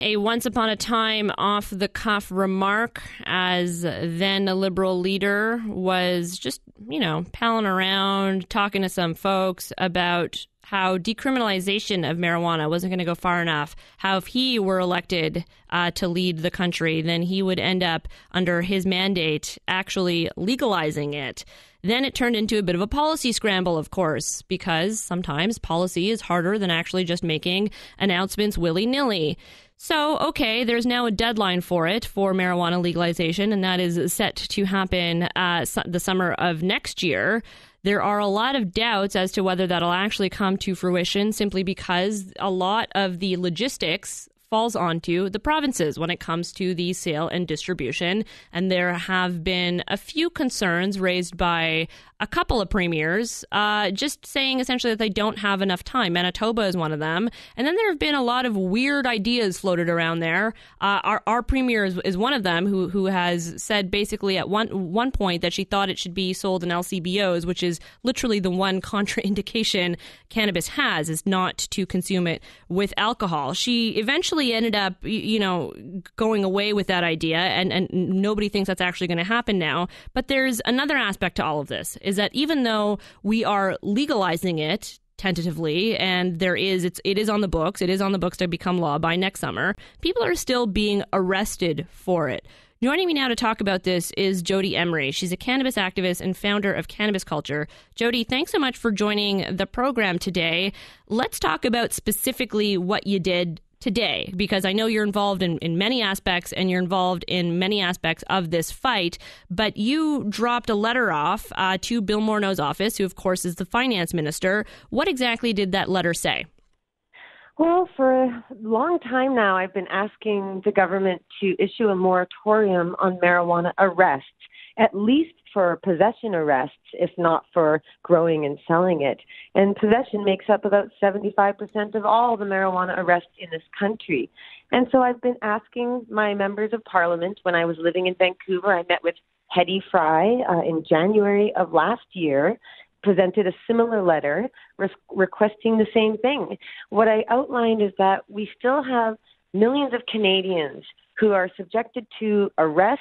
A once upon a time off the cuff remark as then a Liberal leader was just, palling around, talking to some folks about how decriminalization of marijuana wasn't going to go far enough, how if he were elected to lead the country, then he would end up under his mandate actually legalizing it. Then it turned into a bit of a policy scramble, of course, because sometimes policy is harder than actually just making announcements willy-nilly. So, okay, there's now a deadline for marijuana legalization, and that is set to happen the summer of next year. There are a lot of doubts as to whether that'll actually come to fruition simply because a lot of the logistics falls onto the provinces when it comes to the sale and distribution. And there have been a few concerns raised by a couple of premiers, just saying essentially that they don't have enough time. Manitoba is one of them. And then there have been a lot of weird ideas floated around there. Our premier is one of them who has said basically at one point that she thought it should be sold in LCBOs, which is literally the one contraindication cannabis has, is not to consume it with alcohol. She eventually ended up, going away with that idea, and nobody thinks that's actually going to happen now. But there's another aspect to all of this, is that even though we are legalizing it tentatively, and it is on the books to become law by next summer, people are still being arrested for it. Joining me now to talk about this is Jodie Emery. She's a cannabis activist and founder of Cannabis Culture. Jodie, thanks so much for joining the program today. Let's talk about specifically what you did today, because I know you're involved in many aspects, and you're involved in many aspects of this fight, but you dropped a letter off to Bill Morneau's office, who of course is the finance minister. What exactly did that letter say? Well, for a long time now, I've been asking the government to issue a moratorium on marijuana arrests, at least for possession arrests, if not for growing and selling it. And possession makes up about 75% of all the marijuana arrests in this country. And so I've been asking my members of parliament. When I was living in Vancouver, I met with Hedy Fry in January of last year, presented a similar letter requesting the same thing. What I outlined is that we still have millions of Canadians who are subjected to arrest,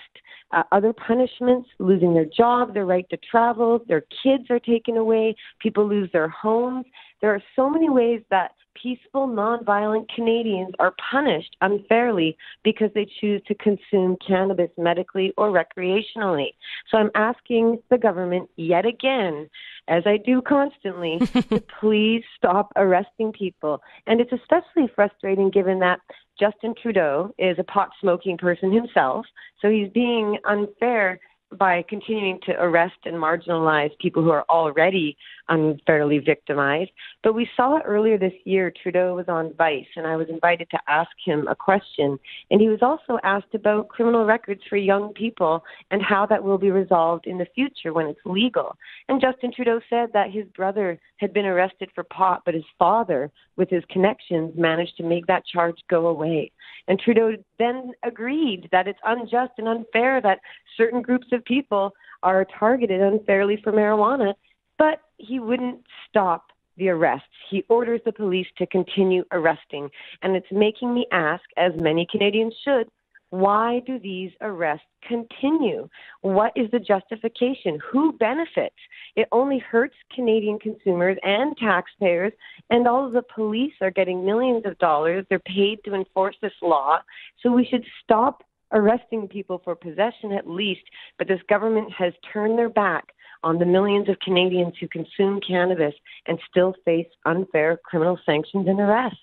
other punishments, losing their job, their right to travel, their kids are taken away, people lose their homes. There are so many ways that peaceful, nonviolent Canadians are punished unfairly because they choose to consume cannabis medically or recreationally. So I'm asking the government yet again, as I do constantly, to please stop arresting people. And it's especially frustrating given that Justin Trudeau is a pot-smoking person himself, so he's being unfair by continuing to arrest and marginalize people who are already unfairly victimized. But we saw earlier this year, Trudeau was on Vice, and I was invited to ask him a question. And he was also asked about criminal records for young people and how that will be resolved in the future when it's legal. And Justin Trudeau said that his brother had been arrested for pot, but his father, with his connections, managed to make that charge go away. And Trudeau then agreed that it's unjust and unfair that certain groups of people are targeted unfairly for marijuana, but he wouldn't stop the arrests. He orders the police to continue arresting. And it's making me ask, as many Canadians should, why do these arrests continue? What is the justification? Who benefits? It only hurts Canadian consumers and taxpayers, and all of the police are getting millions of dollars. They're paid to enforce this law. So we should stop arresting people for possession at least, but this government has turned their back on the millions of Canadians who consume cannabis and still face unfair criminal sanctions and arrest.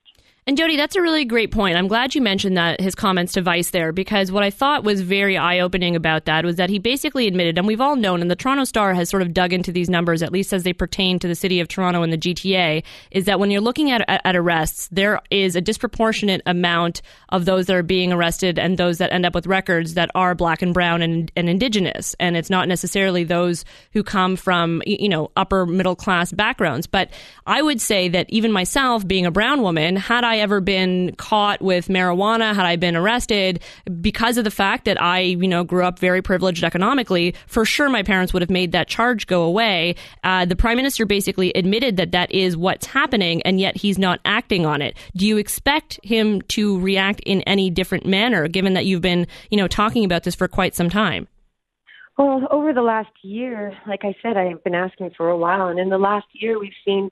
And Jodie, that's a really great point. I'm glad you mentioned that, his comments to Vice there, because what I thought was very eye-opening about that was that he basically admitted, and we've all known, and the Toronto Star has sort of dug into these numbers, at least as they pertain to the city of Toronto and the GTA, is that when you're looking at arrests, there is a disproportionate amount of those that are being arrested and those that end up with records that are Black and Brown and Indigenous. And it's not necessarily those who come from, upper middle class backgrounds. But I would say that even myself, being a brown woman, had I ever been caught with marijuana, had I been arrested, because of the fact that I, grew up very privileged economically, for sure my parents would have made that charge go away. The Prime Minister basically admitted that that is what's happening, and yet he's not acting on it. Do you expect him to react in any different manner, given that you've been, talking about this for quite some time? Well, over the last year, like I said, I've been asking for a while, and in the last year we've seen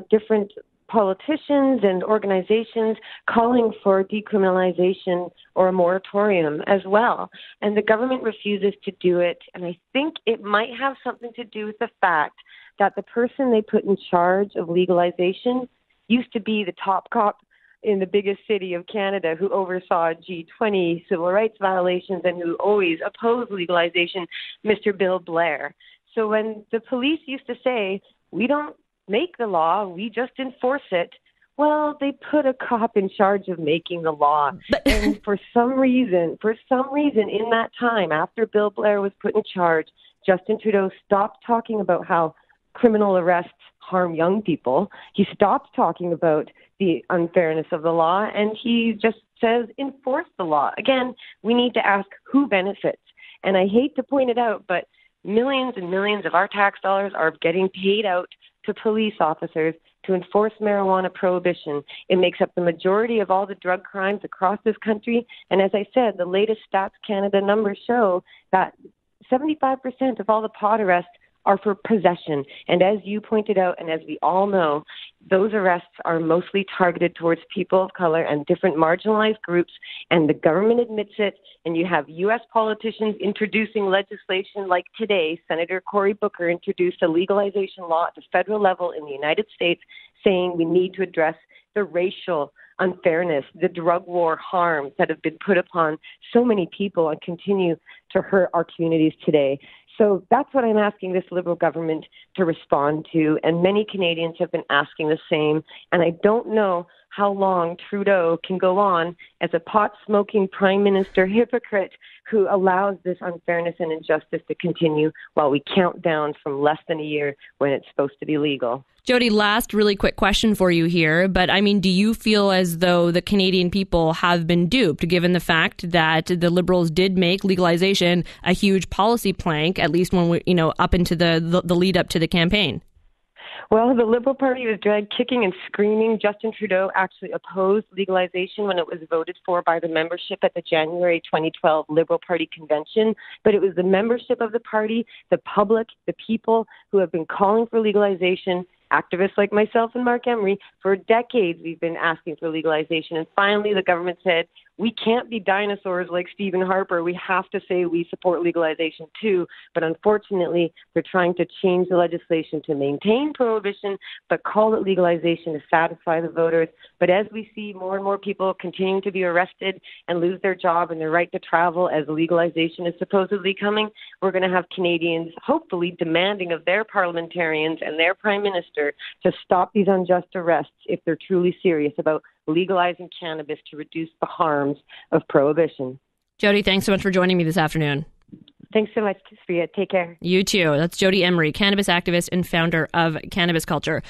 different politicians and organizations calling for decriminalization or a moratorium as well. And the government refuses to do it. And I think it might have something to do with the fact that the person they put in charge of legalization used to be the top cop in the biggest city of Canada who oversaw G20 civil rights violations and who always opposed legalization, Mr. Bill Blair. So when the police used to say, we don't make the law, we just enforce it, well, they put a cop in charge of making the law. And for some reason in that time, after Bill Blair was put in charge, Justin Trudeau stopped talking about how criminal arrests harm young people. He stopped talking about the unfairness of the law, and he just says enforce the law. Again, we need to ask who benefits. And I hate to point it out, but millions and millions of our tax dollars are getting paid out to police officers to enforce marijuana prohibition. It makes up the majority of all the drug crimes across this country. And as I said, the latest Stats Canada numbers show that 75% of all the pot arrests are for possession. And as you pointed out, and as we all know, those arrests are mostly targeted towards people of color and different marginalized groups, and the government admits it. And you have U.S. politicians introducing legislation like today. Senator Cory Booker introduced a legalization law at the federal level in the United States saying we need to address the racial unfairness, the drug war harms that have been put upon so many people and continue to hurt our communities today. So that's what I'm asking this Liberal government to respond to, and many Canadians have been asking the same, and I don't know how long Trudeau can go on as a pot-smoking Prime Minister hypocrite who allows this unfairness and injustice to continue while we count down from less than a year when it's supposed to be legal. Jodie, last really quick question for you here. But I mean, do you feel as though the Canadian people have been duped, given the fact that the Liberals did make legalization a huge policy plank, at least when we, up into the lead up to the campaign? Well, the Liberal Party was dragged kicking and screaming. Justin Trudeau actually opposed legalization when it was voted for by the membership at the January 2012 Liberal Party convention. But it was the membership of the party, the public, the people who have been calling for legalization. Activists like myself and Mark Emery, for decades we've been asking for legalization. And finally the government said, we can't be dinosaurs like Stephen Harper. We have to say we support legalization too. But unfortunately, they're trying to change the legislation to maintain prohibition, but call it legalization to satisfy the voters. But as we see more and more people continuing to be arrested and lose their job and their right to travel as legalization is supposedly coming, we're going to have Canadians hopefully demanding of their parliamentarians and their Prime Minister to stop these unjust arrests if they're truly serious about legalizing cannabis to reduce the harms of prohibition. Jodie, thanks so much for joining me this afternoon. Thanks so much, Sophia. Take care. You too. That's Jodie Emery, cannabis activist and founder of Cannabis Culture.